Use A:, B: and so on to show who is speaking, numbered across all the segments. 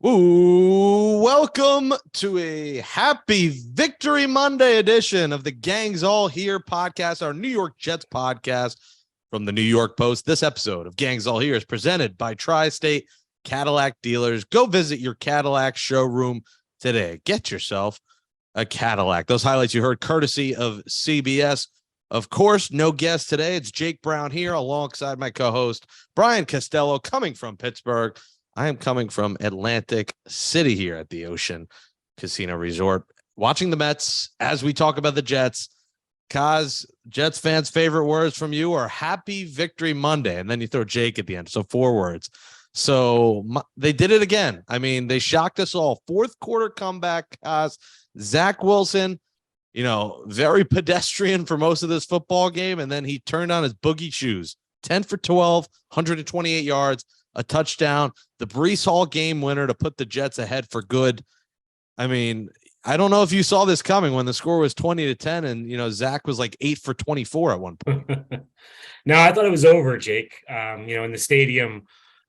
A: Ooh, welcome to a happy Victory Monday edition of the Gangs All Here podcast, our New York Jets podcast from the New York Post. This episode of Gangs All Here is presented by Tri-State Cadillac Dealers. Go visit your Cadillac showroom today. Get yourself a Cadillac. Those highlights you heard courtesy of CBS. Of course, no guest today. It's Jake Brown here alongside my co-host, Brian Costello, coming from Pittsburgh. I am coming from Atlantic City here at the Ocean Casino Resort, watching the Mets as we talk about the Jets. Kaz, Jets fans' favorite words from you are Happy Victory Monday, and then you throw Jake at the end. So 4 words. So they did it again. I mean, they shocked us all. Fourth quarter comeback, Kaz. Zach Wilson, very pedestrian for most of this football game, and then he turned on his boogie shoes. 10 for 12, 128 yards. A touchdown, the Breece Hall game winner to put the Jets ahead for good. I mean, I don't know if you saw this coming when the score was 20-10 and, Zach was like 8 for 24 at one point.
B: No, I thought it was over, Jake. In the stadium,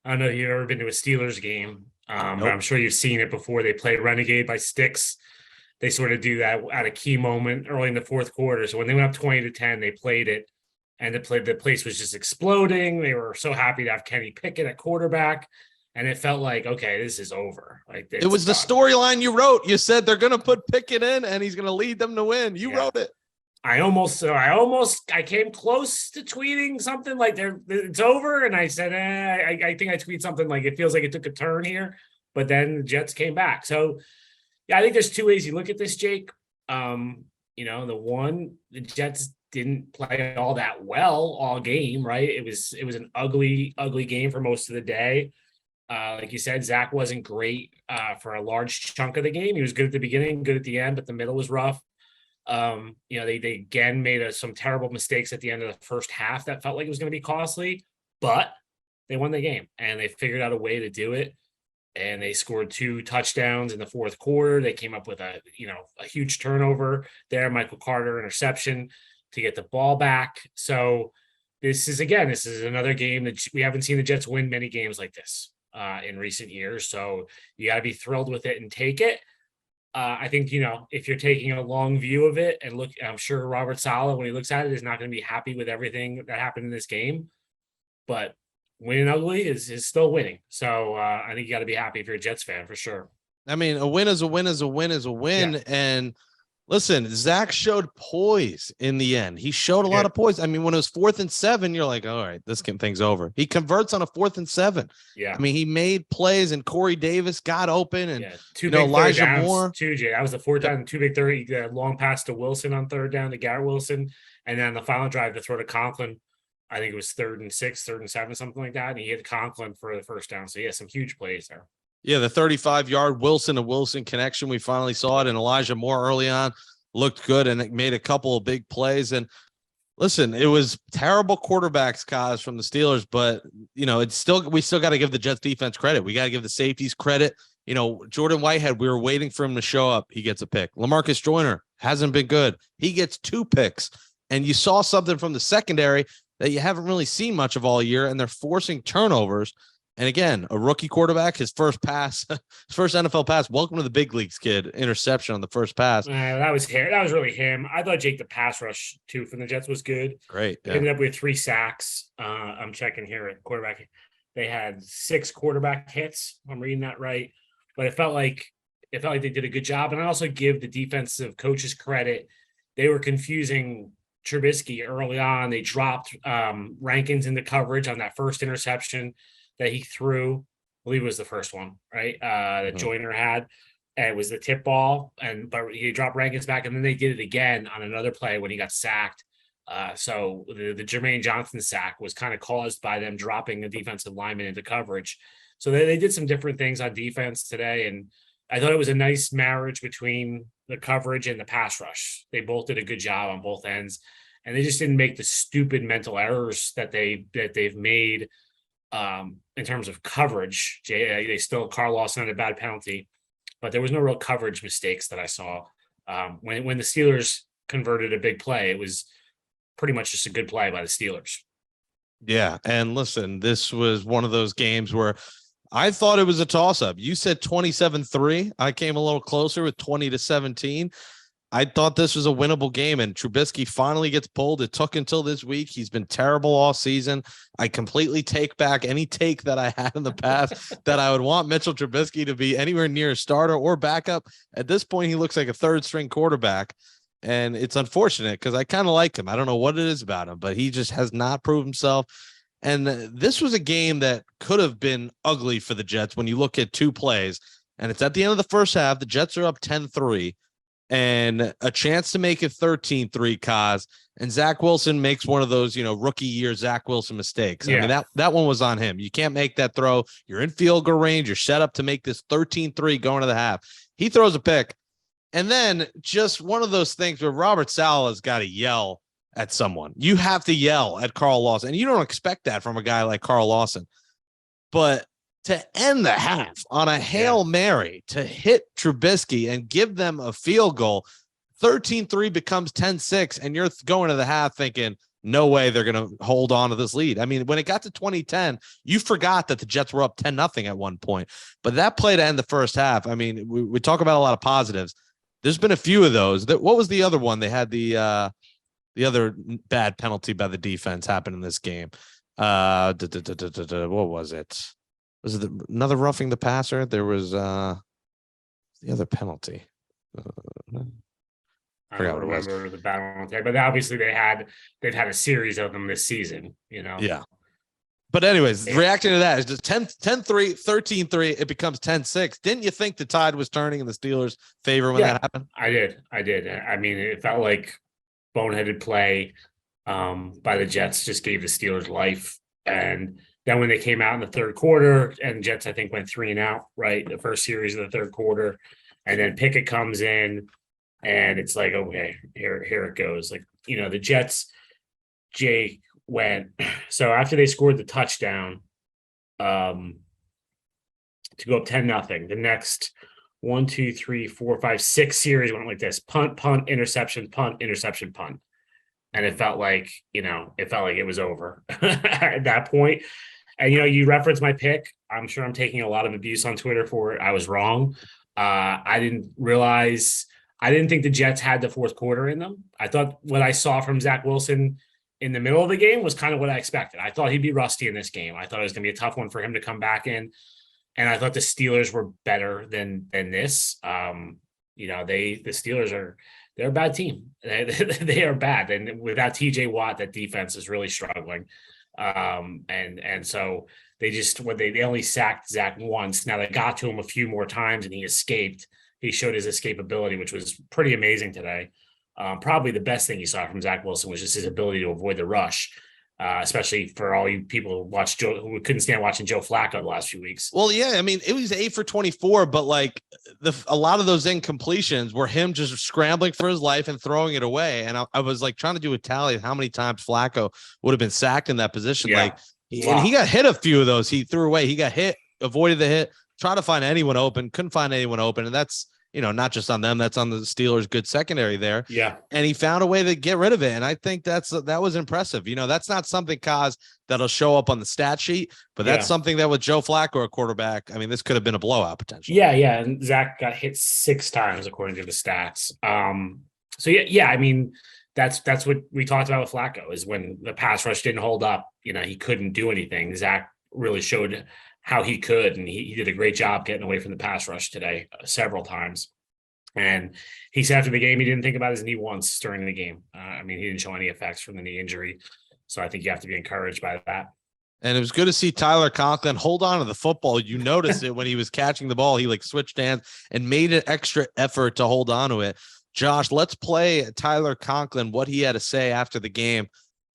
B: I don't know if you've ever been to a Steelers game, but I'm sure you've seen it before. They play Renegade by Sticks. They sort of do that at a key moment early in the fourth quarter. So when they went up 20-10, they played it. And the place was just exploding. They were so happy to have Kenny Pickett at quarterback. And it felt like, okay, this is over. Like
A: it was the storyline you wrote. You said they're going to put Pickett in and he's going to lead them to win. You wrote it.
B: I came close to tweeting something like it's over. And I said, I think I tweeted something like it feels like it took a turn here. But then the Jets came back. So, yeah, I think there's 2 ways you look at this, Jake. The Jets didn't play all that well all game, right? It was an ugly game for most of the day. Like you said, Zach wasn't great for a large chunk of the game. He was good at the beginning, good at the end, but the middle was rough. They again made some terrible mistakes at the end of the first half that felt like it was going to be costly, but they won the game and they figured out a way to do it. And they scored 2 touchdowns in the fourth quarter. They came up with a huge turnover there, Michael Carter interception to get the ball back. So this is another game that we haven't seen the Jets win many games like this in recent years. So you got to be thrilled with it and take it. I think, if you're taking a long view of it and look, I'm sure Robert Saleh, when he looks at it, is not going to be happy with everything that happened in this game. But winning ugly is still winning. So I think you got to be happy if you're a Jets fan for sure.
A: I mean, a win is a win is a win is a win. Yeah. And listen, Zach showed poise in the end. He showed a lot of poise. I mean, when it was 4th and 7, you're like, all right, thing's over. He converts on a 4th and 7.
B: Yeah.
A: I mean, he made plays and Corey Davis got open and
B: Elijah Moore. That was the 4th down, 2 big 30, long pass to Wilson on 3rd down to Garrett Wilson. And then the final drive to throw to Conklin. I think it was 3rd and 6, 3rd and 7, something like that. And he hit Conklin for the first down. So, some huge plays there.
A: Yeah, the 35-yard Wilson to Wilson connection. We finally saw it. And Elijah Moore early on looked good and it made a couple of big plays. And listen, it was terrible quarterbacks, Kaz, from the Steelers. But, we still got to give the Jets defense credit. We got to give the safeties credit. Jordan Whitehead, we were waiting for him to show up. He gets a pick. LaMarcus Joyner hasn't been good. He gets 2 picks. And you saw something from the secondary that you haven't really seen much of all year, and they're forcing turnovers. And again, a rookie quarterback, his first NFL pass. Welcome to the big leagues, kid. Interception on the first pass.
B: That was really him. I thought Jake, the pass rush too from the Jets was good.
A: Great.
B: Yeah. Ended up with 3 sacks. I'm checking here at quarterback. They had 6 quarterback hits. I'm reading that right, but it felt like they did a good job. And I also give the defensive coaches credit. They were confusing Trubisky early on. They dropped Rankins into coverage on that first interception that he threw. I believe it was the first one, right? That Joyner had. And it was the tip ball, but he dropped Rankins back, and then they did it again on another play when he got sacked. So the Jermaine Johnson sack was kind of caused by them dropping the defensive lineman into coverage. So they did some different things on defense today, and I thought it was a nice marriage between the coverage and the pass rush. They both did a good job on both ends, and they just didn't make the stupid mental errors that they've made in terms of coverage. Carl Lawson had a bad penalty, but there was no real coverage mistakes that I saw. When the Steelers converted a big play, it was pretty much just a good play by the Steelers.
A: Yeah, and listen, this was one of those games where I thought it was a toss-up. You said 27-3. I came a little closer with 20-17. I thought this was a winnable game, and Trubisky finally gets pulled. It took until this week. He's been terrible all season. I completely take back any take that I had in the past that I would want Mitchell Trubisky to be anywhere near a starter or backup. At this point, he looks like a third-string quarterback, and it's unfortunate because I kind of like him. I don't know what it is about him, but he just has not proved himself. And this was a game that could have been ugly for the Jets when you look at two plays, and it's at the end of the first half. The Jets are up 10-3. And a chance to make it 13-3, Kaz, and Zach Wilson makes one of those, rookie year Zach Wilson mistakes.
B: Yeah.
A: I mean, that one was on him. You can't make that throw. You're in field goal range. You're set up to make this 13-3 going to the half. He throws a pick. And then just one of those things where Robert Saleh's got to yell at someone. You have to yell at Carl Lawson. And you don't expect that from a guy like Carl Lawson. But to end the half on a Hail Mary to hit Trubisky and give them a field goal, 13-3 becomes 10-6, and you're going to the half thinking, no way they're going to hold on to this lead. I mean, when it got to 2010, you forgot that the Jets were up 10-0 at one point. But that play to end the first half, I mean, we talk about a lot of positives. There's been a few of those. What was the other one? They had the other bad penalty by the defense happen in this game. What was it? Was it another roughing the passer? There was the other penalty.
B: I don't remember the bad one, but obviously they've had a series of them this season.
A: Yeah. But anyways, reacting to that is just 10-3, 13-3. It becomes 10-6. Didn't you think the tide was turning in the Steelers' favor when that happened?
B: I did. I mean, it felt like boneheaded play by the Jets just gave the Steelers life. And then when they came out in the third quarter, and Jets, I think, went 3-and-out, right? The first series of the third quarter. And then Pickett comes in, and it's like, okay, here it goes. Like, the Jets, Jake went. So after they scored the touchdown to go up 10-0, the next 1, 2, 3, 4, 5, 6 series went like this: punt, interception, punt, interception, punt. And it felt like it was over at that point. And, you referenced my pick. I'm sure I'm taking a lot of abuse on Twitter for it. I was wrong. I didn't think the Jets had the fourth quarter in them. I thought what I saw from Zach Wilson in the middle of the game was kind of what I expected. I thought he'd be rusty in this game. I thought it was going to be a tough one for him to come back in. And I thought the Steelers were better than this. The Steelers they're a bad team. They are bad. And without TJ Watt, that defense is really struggling. And so they only sacked Zach once. Now they got to him a few more times and he escaped. He showed his escapability, which was pretty amazing today. Probably the best thing you saw from Zach Wilson was just his ability to avoid the rush, especially for all you people who couldn't stand watching Joe Flacco the last few weeks.
A: Well, yeah, I mean, it was 8 for 24, but like a lot of those incompletions were him just scrambling for his life and throwing it away. And I was like trying to do a tally of how many times Flacco would have been sacked in that position.
B: Yeah.
A: And he got hit a few of those. He threw away. He got hit, avoided the hit, tried to find anyone open, couldn't find anyone open. And that's, not just on them, that's on the Steelers' good secondary there.
B: Yeah.
A: And he found a way to get rid of it. And I think that was impressive. That's not something, Kaz, that'll show up on the stat sheet, but that's something that with Joe Flacco, a quarterback, I mean, this could have been a blowout potentially.
B: Yeah. And Zach got hit 6 times according to the stats. I mean, that's what we talked about with Flacco is when the pass rush didn't hold up, he couldn't do anything. Zach really showed how he could, and he did a great job getting away from the pass rush today several times. And he said after the game, he didn't think about his knee once during the game. He didn't show any effects from the knee injury. So I think you have to be encouraged by that.
A: And it was good to see Tyler Conklin hold on to the football. You noticed it when he was catching the ball. He switched hands and made an extra effort to hold on to it. Josh, let's play Tyler Conklin, what he had to say after the game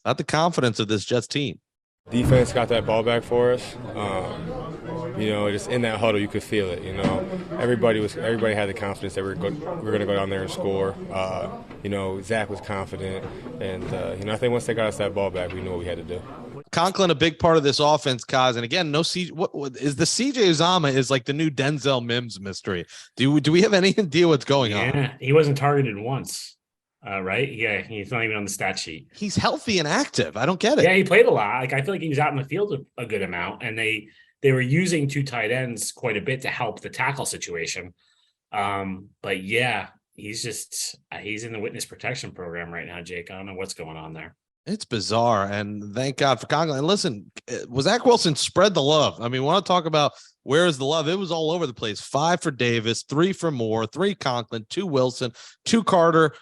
A: about the confidence of this Jets team.
C: Defense got that ball back for us. Just in that huddle, you could feel it. Everybody had the confidence that we're going to go down there and score. Zach was confident, and I think once they got us that ball back, we knew what we had to do.
A: Conklin, a big part of this offense, Kaz, and again, what is the CJ Uzomah is like the new Denzel Mims mystery. Do we have any idea what's going on?
B: Yeah, he wasn't targeted once. Right? Yeah, he's not even on the stat sheet.
A: He's healthy and active. I don't get it.
B: Yeah, he played a lot. I feel like he was out in the field a good amount, and they they were using 2 tight ends quite a bit to help the tackle situation. But yeah, he's in the witness protection program right now, Jake. I don't know what's going on there.
A: It's bizarre, and thank God for Conklin. And listen, Zach Wilson spread the love. I mean, we want to talk about where is the love? It was all over the place. 5 for Davis, 3 for Moore, 3 Conklin, 2 Wilson, 2 Carter,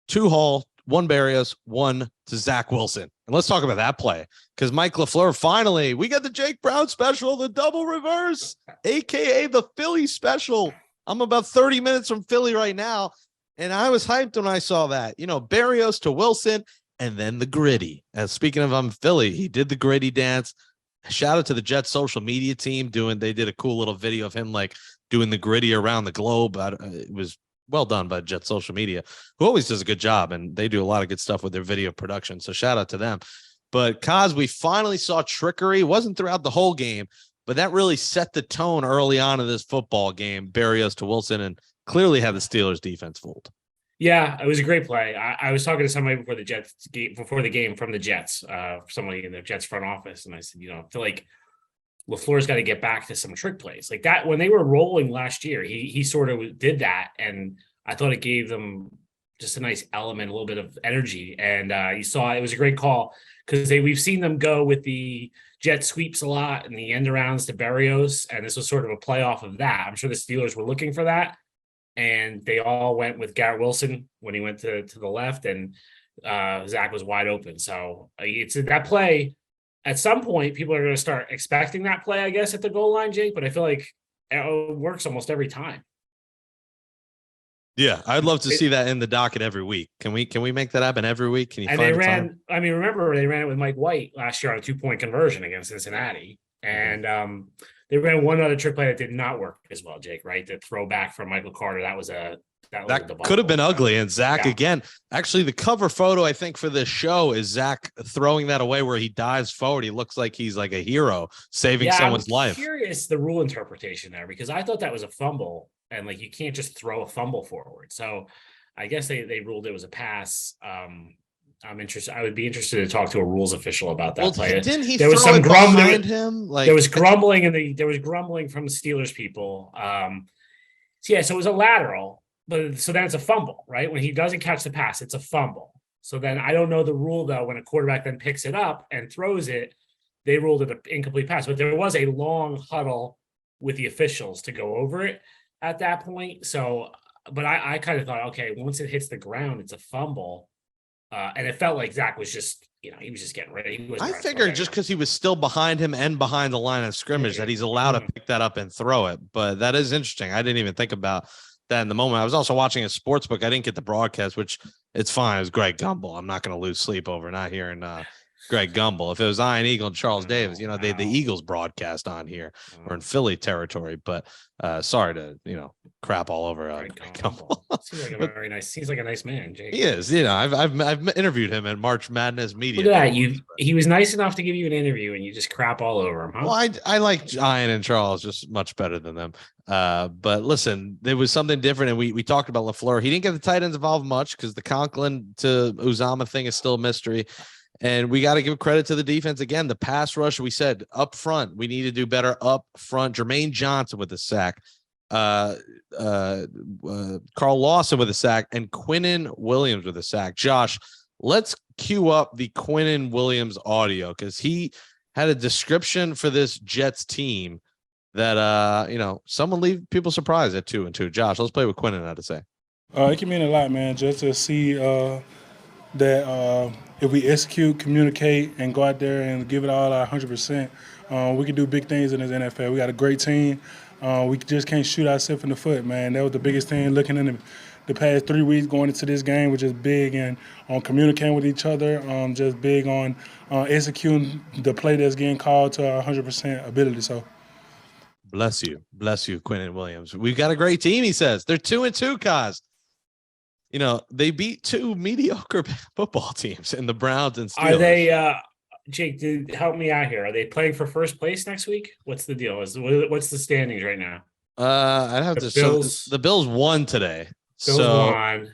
A: 2 Hall, 1 Berrios, 1 to Zach Wilson. And let's talk about that play, because Mike LaFleur, finally, we got the Jake Brown special, the double reverse, a.k.a. the Philly special. I'm about 30 minutes from Philly right now, and I was hyped when I saw that. Berrios to Wilson, and then the gritty. Speaking of Philly, he did the gritty dance. Shout out to the Jets social media team they did a cool little video of him like doing the gritty around the globe. It was well done by Jets social media, who always does a good job, and they do a lot of good stuff with their video production. So shout out to them. But Kaz, we finally saw trickery. It wasn't throughout the whole game, but that really set the tone early on in this football game. Berrios to Wilson, and clearly had the Steelers defense fooled.
B: Yeah, it was a great play. I was talking to somebody before the game from the Jets, somebody in the Jets front office, and I said, I feel like LaFleur's got to get back to some trick plays like that. When they were rolling last year, he sort of did that, and I thought it gave them just a nice element, a little bit of energy. And you saw it was a great call, because we've seen them go with the jet sweeps a lot and the end arounds to Berrios, and this was sort of a play off of that. I'm sure the Steelers were looking for that. And they all went with Garrett Wilson when he went to the left, and Zach was wide open. So it's that play. At some point, people are going to start expecting that play, I guess, at the goal line, Jake. But I feel like it works almost every time.
A: Yeah, I'd love to see that in the docket every week. Can we make that happen every week? Can you? And
B: they ran. I mean, remember they ran it with Mike White last year on a 2-point conversion against Cincinnati, and they ran one other trick play that did not work as well, Jake, right? The throwback from Michael Carter. That
A: could have been ugly. And Zach, again, actually the cover photo, I think, for this show is Zach throwing that away where he dives forward. He looks like he's like a hero saving someone's life. I'm
B: curious the rule interpretation there, because I thought that was a fumble, and like you can't just throw a fumble forward. So I guess they ruled it was a pass. I'm interested. I would be interested to talk to a rues official about that play.
A: Didn't he there was some grumbling behind him?
B: There was grumbling there was grumbling from the Steelers people. So it was a lateral, but so then it's a fumble, right? When he doesn't catch the pass, it's a fumble. So then I don't know the rule though. When a quarterback then picks it up and throws it, they ruled it an incomplete pass. But there was a long huddle with the officials to go over it at that point. So, but I kind of thought, okay, once it hits the ground, it's a fumble. And it felt like Zach was just, he was just getting ready.
A: I figured just because he was still behind him and behind the line of scrimmage that he's allowed to pick that up and throw it. But that is interesting. I didn't even think about that in the moment. I was also watching a sports book. I didn't get the broadcast, which it's fine. It was Greg Gumbel. I'm not going to lose sleep over not hearing Greg Gumbel. If it was Ian Eagle and Charles Davis, the Eagles broadcast on here. We're in Philly territory, but sorry to, crap all over Greg Gumbel.
B: Seems like a nice man, Jake.
A: He is. I've interviewed him at March Madness Media.
B: Look at that. He was nice enough to give you an interview, and you just crap all over him, huh?
A: Well, I like Ian and Charles just much better than them. But listen, there was something different, and we talked about LaFleur. He didn't get the tight ends involved much because the Conklin to Uzama thing is still a mystery. And we got to give credit to the defense. Again, the pass rush, we said up front, we need to do better up front. Jermaine Johnson with a sack, Carl Lawson with a sack, and Quinnen Williams with a sack. Josh, let's cue up the Quinnen Williams audio, because he had a description for this Jets team that, someone leave people surprised at 2-2. Josh, let's play with Quinnen had to say.
D: It can mean a lot, man, just to see that if we execute, communicate, and go out there and give it all our 100%, we can do big things in this NFL. We got a great team. We just can't shoot ourselves in the foot, man. That was the biggest thing looking in the past 3 weeks going into this game, which is big and on communicating with each other, just big on executing the play that's getting called to our 100% ability. So,
A: bless you, Quinnen Williams. We've got a great team, he says. They're 2-2, Kaz. They beat 2 mediocre football teams in the Browns and Steelers.
B: Are they, Jake, help me out here. Are they playing for first place next week? What's the deal? What's the standings right now?
A: I'd have to. Bills, the Bills won today.
B: Bills won.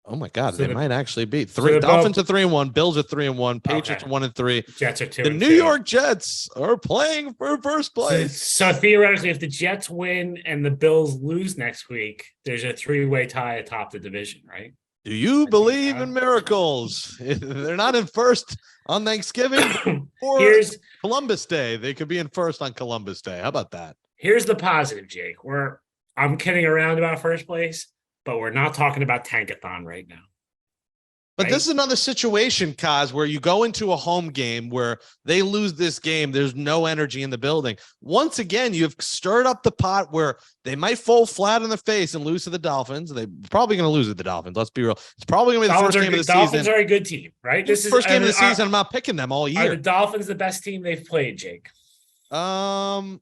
A: Oh my God,
B: So
A: they might actually be
B: so they're
A: Dolphins
B: both-
A: are 3-1, Bills are 3-1, Patriots
B: Okay.
A: are 1-3.
B: Jets are 2-2.
A: The New York Jets are playing for first place.
B: So theoretically, if the Jets win and the Bills lose next week, there's a 3-way tie atop the division, right?
A: Do you believe in miracles? They're not in first on Thanksgiving or Columbus Day. They could be in first on Columbus Day. How about that?
B: Here's the positive, Jake. I'm kidding around about first place, but we're not talking about Tankathon right now.
A: But this is another situation, Kaz, where you go into a home game where they lose this game. There's no energy in the building. Once again, you've stirred up the pot where they might fall flat in the face and lose to the Dolphins. They're probably going to lose to the Dolphins. Let's be real. It's probably going to be the first game of the season.
B: Dolphins are a good team, right?
A: This is first game of the season. I'm not picking them all year.
B: Are the Dolphins the best team they've played, Jake? Teddy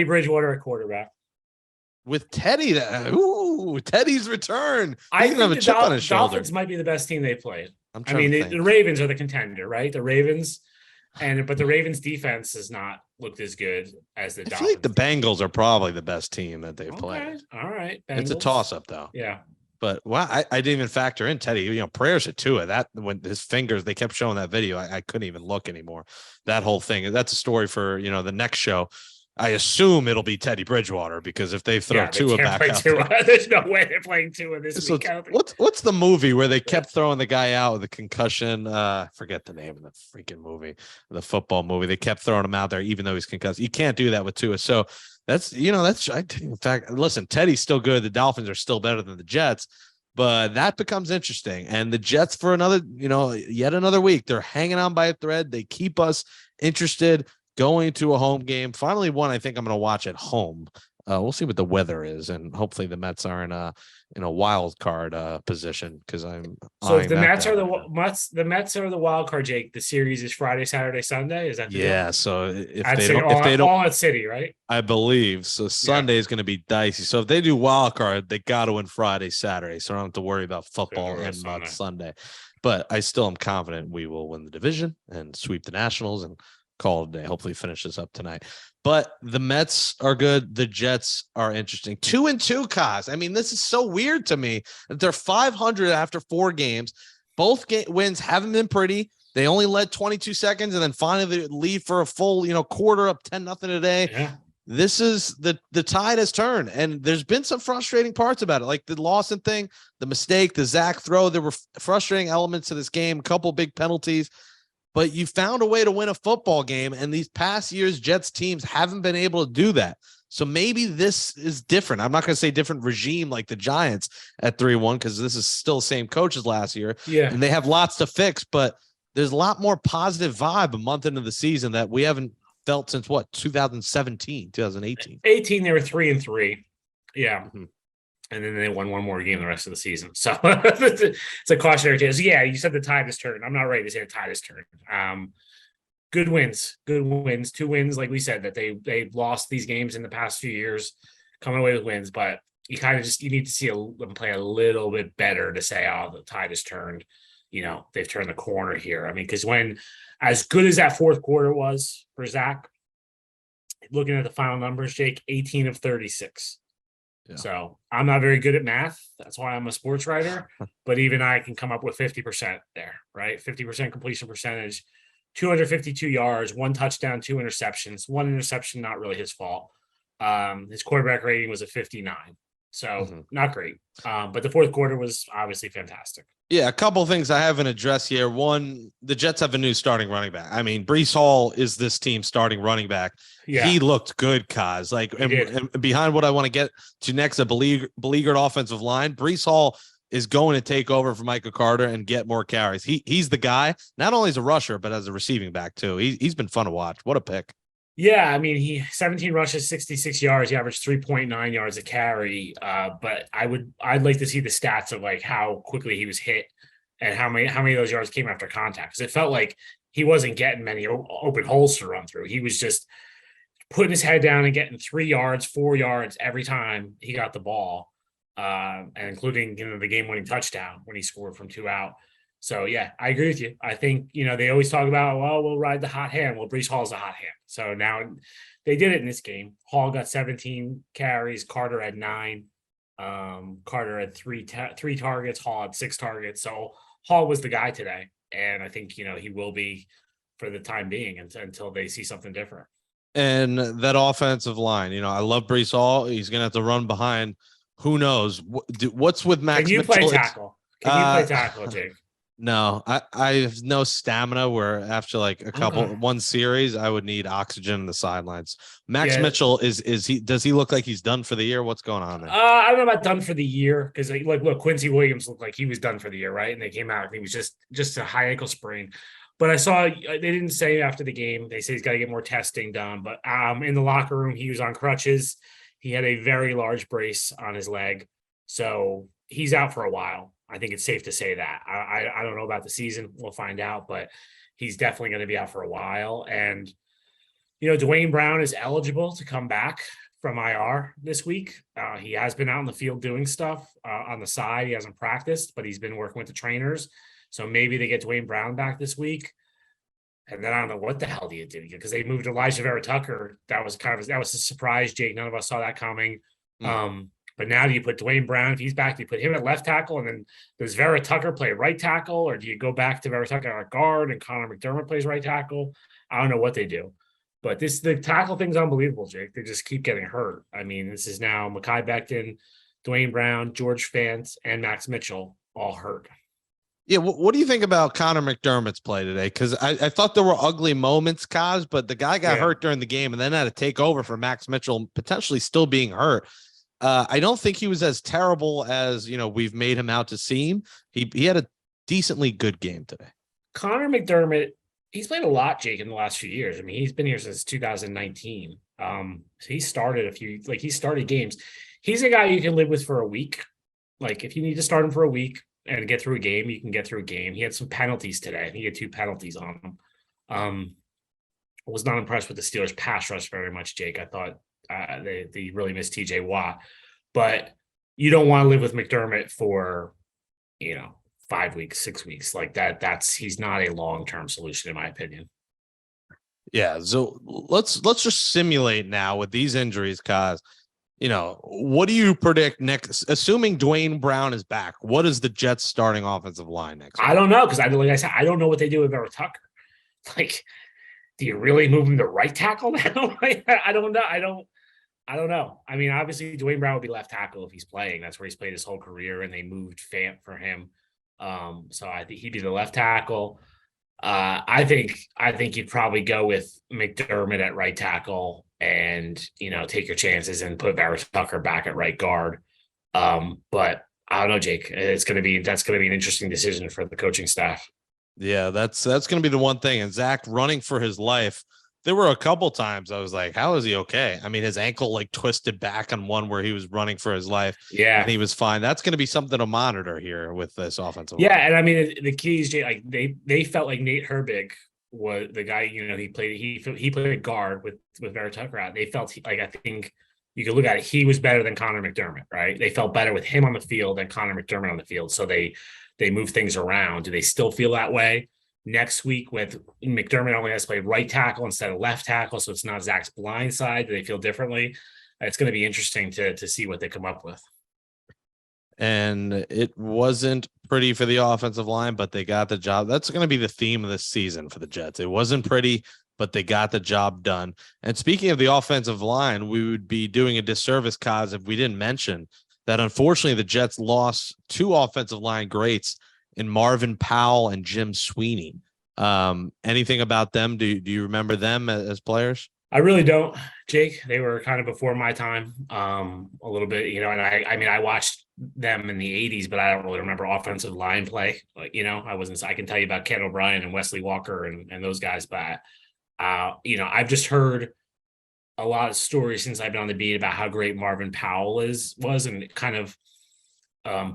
B: Bridgewater at quarterback.
A: With Teddy, Teddy's return.
B: I think the Dolphins might be the best team they played. The Ravens are the contender, right? The Ravens, but the Ravens defense has not looked as good as the Dolphins.
A: I feel like the Bengals are probably the best team that they've played.
B: All right, Bengals.
A: It's a toss-up though.
B: Yeah,
A: but I didn't even factor in Teddy. Prayers to Tua. That when his fingers, they kept showing that video. I couldn't even look anymore. That whole thing. That's a story for the next show. I assume it'll be Teddy Bridgewater because if they throw Tua back out,
B: there's no way they're playing Tua this week.
A: What's the movie where they kept throwing the guy out with a concussion? Forget the name of the freaking movie, the football movie. They kept throwing him out there even though he's concussed. You can't do that with Tua. So in fact, listen, Teddy's still good. The Dolphins are still better than the Jets, but that becomes interesting. And the Jets for another, yet another week, they're hanging on by a thread. They keep us interested. Going to a home game. Finally, one I think I'm going to watch at home. We'll see what the weather is, and hopefully the Mets are in a wild card position because I'm.
B: So if the Mets are the Mets are the wild card, Jake, the series is Friday, Saturday, Sunday. Is that
A: deal? So if
B: they don't, all at City, right?
A: I believe so. Sunday is going to be dicey. So if they do wild card, they got to win Friday, Saturday. So I don't have to worry about football and Sunday. But I still am confident we will win the division and sweep the Nationals and call it a day. Hopefully finish this up tonight. But the Mets are good. The Jets are interesting. 2-2, Kaz. This is so weird to me that they're 500 after 4 games. Both wins haven't been pretty. They only led 22 seconds and then finally lead for a full, quarter up 10-0 today.
B: Yeah.
A: This is the tide has turned, and there's been some frustrating parts about it, like the Lawson thing, the mistake, the Zach throw. There were frustrating elements to this game, a couple big penalties. But you found a way to win a football game, and these past years, Jets teams haven't been able to do that. So maybe this is different. I'm not going to say different regime like the Giants at 3-1 because this is still the same coach as last year.
B: Yeah, and
A: they have lots to fix, but there's a lot more positive vibe a month into the season that we haven't felt since 2017, 2018.
B: 18, they were 3-3. Yeah. Mm-hmm. And then they won one more game the rest of the season. So it's a cautionary tale. Yeah, you said the tide has turned. I'm not ready to say the tide has turned. Good wins. 2 wins, like we said, that they've lost these games in the past few years, coming away with wins. But you kind of you need to see them play a little bit better to say, oh, the tide has turned. They've turned the corner here. Because when as good as that fourth quarter was for Zach, looking at the final numbers, Jake, 18 of 36. Yeah. So I'm not very good at math. That's why I'm a sports writer. But even I can come up with 50% there, right? 50% completion percentage, 252 yards, 1 touchdown, 2 interceptions. 1 interception, not really his fault. His quarterback rating was a 59. So not great. But the fourth quarter was obviously fantastic.
A: Yeah, a couple of things I haven't addressed here. One, the Jets have a new starting running back. Breece Hall is this team's starting running back. Yeah. He looked good, Kaz. And behind what I want to get to next, a beleaguered offensive line, Breece Hall is going to take over for Michael Carter and get more carries. He's the guy, not only as a rusher, but as a receiving back too. He's been fun to watch. What a pick.
B: Yeah, he 17 rushes, 66 yards. He averaged 3.9 yards a carry. But I'd like to see the stats of how quickly he was hit and how many of those yards came after contact. Because it felt like he wasn't getting many open holes to run through. He was just putting his head down and getting 3 yards, 4 yards every time he got the ball, and including the game-winning touchdown when he scored from 2 out. So, yeah, I agree with you. I think, they always talk about, well, we'll ride the hot hand. Well, Breece Hall's a hot hand. So now they did it in this game. Hall got 17 carries. Carter had 9. Carter had three targets. Hall had 6 targets. So Hall was the guy today, and I think he will be for the time being until they see something different.
A: And that offensive line, I love Breece Hall. He's gonna have to run behind. Who knows what's with Max?
B: Can you
A: Mitchell?
B: play tackle? Can you play tackle, Jake?
A: No, I have no stamina where after like one series, I would need oxygen in the sidelines. Max Mitchell does he look like he's done for the year? What's going on there?
B: I don't know about done for the year because look, Quincy Williams looked like he was done for the year, right? And they came out, he was just a high ankle sprain. But I saw they didn't say after the game. They say he's got to get more testing done. But in the locker room, he was on crutches. He had a very large brace on his leg, so he's out for a while. I think it's safe to say that. I don't know about the season. We'll find out, but he's definitely going to be out for a while. And, Dwayne Brown is eligible to come back from IR this week. He has been out in the field doing stuff on the side. He hasn't practiced, but he's been working with the trainers. So maybe they get Dwayne Brown back this week. And then I don't know what the hell do you do, because they moved Elijah Vera Tucker. That was a surprise, Jake. None of us saw that coming. But now do you put Dwayne Brown, if he's back, do you put him at left tackle, and then does Vera Tucker play right tackle, or do you go back to Vera Tucker at guard and Connor McDermott plays right tackle? I don't know what they do. But the tackle thing's unbelievable, Jake. They just keep getting hurt. I mean, this is now Mekhi Becton, Dwayne Brown, George Fant, and Max Mitchell all hurt.
A: Yeah, what do you think about Connor McDermott's play today? Because I thought there were ugly moments, Kaz, but the guy got hurt during the game and then had to take over for Max Mitchell, potentially still being hurt. I don't think he was as terrible as we've made him out to seem. He had a decently good game today.
B: Connor McDermott, he's played a lot, Jake, in the last few years. I mean, he's been here since 2019. So he started games. He's a guy you can live with for a week. Like, if you need to start him for a week and get through a game, you can get through a game. He had some penalties today. He had 2 penalties on him. I was not impressed with the Steelers pass rush very much, Jake. I thought they really missed TJ Watt, but you don't want to live with McDermott for 5 weeks, 6 weeks like that. He's not a long-term solution, in my opinion.
A: Yeah, so let's just simulate now with these injuries, Kaz. What do you predict next? Assuming Dwayne Brown is back, what is the Jets' starting offensive line next week?
B: I don't know, because like I said, I don't know what they do with Vera Tucker. Like, do you really move him to right tackle now? I don't know. I don't know. I mean, obviously, Dwayne Brown would be left tackle if he's playing. That's where he's played his whole career, and they moved Fant for him. So I think he'd be the left tackle. I think you'd probably go with McDermott at right tackle and, take your chances and put Vera Tucker back at right guard. But I don't know, Jake. That's going to be an interesting decision for the coaching staff.
A: Yeah, that's going to be the one thing. And Zach running for his life. There were a couple times I was like, how is he okay? I mean, his ankle twisted back on one where he was running for his life.
B: Yeah.
A: And he was fine. That's going to be something to monitor here with this offensive
B: line.
A: Yeah.
B: And I mean, the key is, like, they felt like Nate Herbig was the guy, he played guard with Vera Tucker out. They felt like, I think you could look at it, he was better than Connor McDermott, right? They felt better with him on the field than Connor McDermott on the field. So they moved things around. Do they still feel that way next week with McDermott only has to play right tackle instead of left tackle, so it's not Zach's blind side? Do they feel differently? It's going to be interesting to see what they come up with.
A: And it wasn't pretty for the offensive line, but they got the job. That's going to be the theme of this season for the Jets. It wasn't pretty, but they got the job done. And speaking of the offensive line, we would be doing a disservice, Kaz, if we didn't mention that unfortunately the Jets lost 2 offensive line greats in Marvin Powell and Jim Sweeney. Anything about them? Do you remember them as players?
B: I really don't, Jake. They were kind of before my time, a little bit, and I watched them in the 80s, but I don't really remember offensive line play. I can tell you about Ken O'Brien and Wesley Walker and those guys, but I've just heard a lot of stories since I've been on the beat about how great Marvin Powell was, and kind of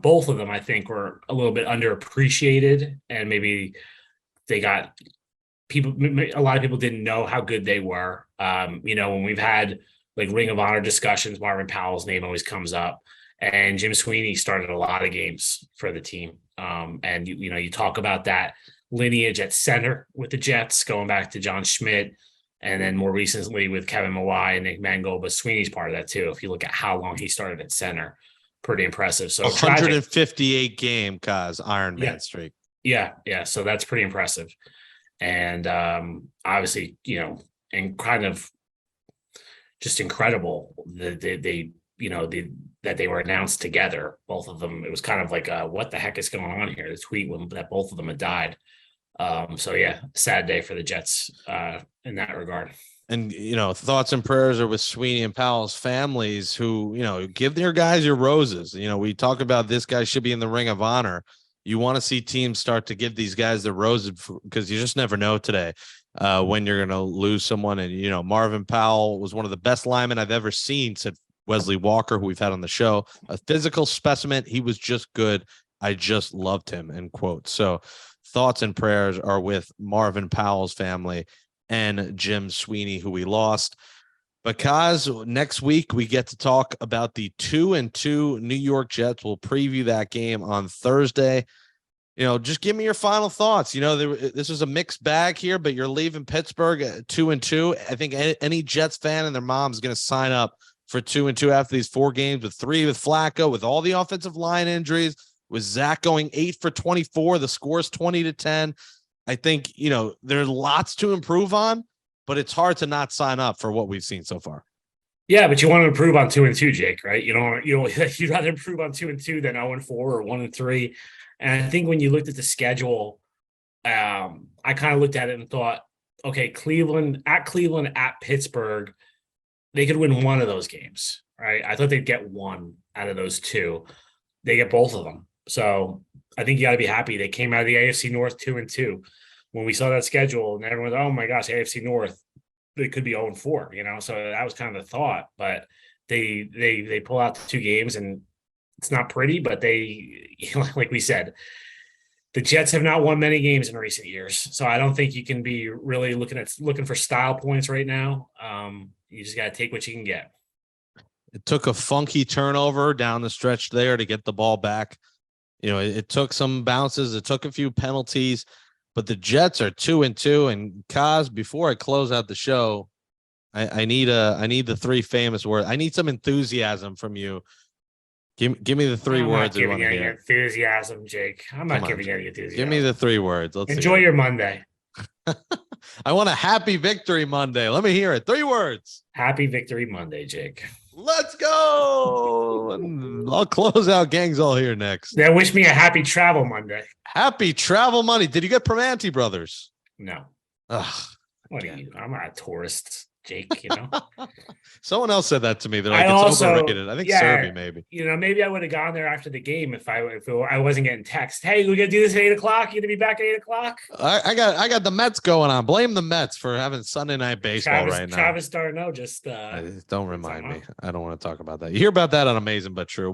B: both of them, I think, were a little bit underappreciated, and maybe they got people. A lot of people didn't know how good they were. When we've had like Ring of Honor discussions, Marvin Powell's name always comes up, and Jim Sweeney started a lot of games for the team. And you talk about that lineage at center with the Jets, going back to John Schmidt, and then more recently with Kevin Mawai and Nick Mangold, but Sweeney's part of that too. If you look at how long he started at center. pretty impressive. So
A: 158 game Iron Man
B: Yeah.
A: streak.
B: Yeah. So that's pretty impressive. And obviously, and kind of just incredible that that they were announced together, both of them. It was kind of like, what the heck is going on here? The tweet that both of them had died. So yeah, sad day for the Jets in that regard.
A: And, thoughts and prayers are with Sweeney and Powell's families who, give their guys your roses. We talk about this guy should be in the Ring of Honor. You want to see teams start to give these guys the roses because you just never know today when you're going to lose someone. And, Marvin Powell was one of the best linemen I've ever seen, said Wesley Walker, who we've had on the show. A physical specimen. He was just good. I just loved him, end quote. So thoughts and prayers are with Marvin Powell's family and Jim Sweeney, who we lost. Because next week we get to talk about the 2-2 New York Jets. We'll preview that game on Thursday. Just give me your final thoughts. This is a mixed bag here, but you're leaving Pittsburgh at 2-2. I think any Jets fan and their mom is going to sign up for 2-2 after these 4 games, with 3 with Flacco, with all the offensive line injuries, with Zach going 8 for 24. The score's 20-10. I think, there's lots to improve on, but it's hard to not sign up for what we've seen so far.
B: Yeah, but you want to improve on 2-2, Jake, right? You'd rather improve on 2-2 than 0-4 or 1-3. And I think when you looked at the schedule, I kind of looked at it and thought, okay, Cleveland, at Pittsburgh, they could win one of those games, right? I thought they'd get one out of those 2. They get both of them. So I think you got to be happy. They came out of the AFC North 2-2. When we saw that schedule, and everyone was, oh my gosh, AFC North, they could be 0-4, So that was kind of the thought. But they pull out the 2 games, and it's not pretty, but they, like we said, the Jets have not won many games in recent years. So I don't think you can be really looking for style points right now. You just got to take what you can get.
A: It took a funky turnover down the stretch there to get the ball back. It took some bounces. It took a few penalties, but the Jets are 2-2. And Kaz, before I close out the show, I need the 3 famous words. I need some enthusiasm from you. Give me the 3 words.
B: I'm not giving you any enthusiasm, Jake. I'm not giving you any enthusiasm.
A: Give me the 3 words. Let's
B: enjoy your Monday.
A: I want a happy victory Monday. Let me hear it. 3 words.
B: Happy victory Monday, Jake.
A: Let's go. I'll close out Gangs All Here next.
B: Then wish me a happy travel Monday.
A: Happy travel Monday. Did you get Primanti Brothers?
B: No.
A: Ugh,
B: what are you? I'm not a tourist, Jake,
A: Someone else said that to me. They're like, it's overrated. I think Serby maybe.
B: Maybe I would have gone there after the game if I wasn't getting text. Hey, we're gonna do this at 8 o'clock. You gonna be back at 8 o'clock?
A: I got the Mets going on. Blame the Mets for having Sunday night baseball right now.
B: Travis Darno just
A: don't remind me. I don't want to talk about that. You hear about that on Amazing But True.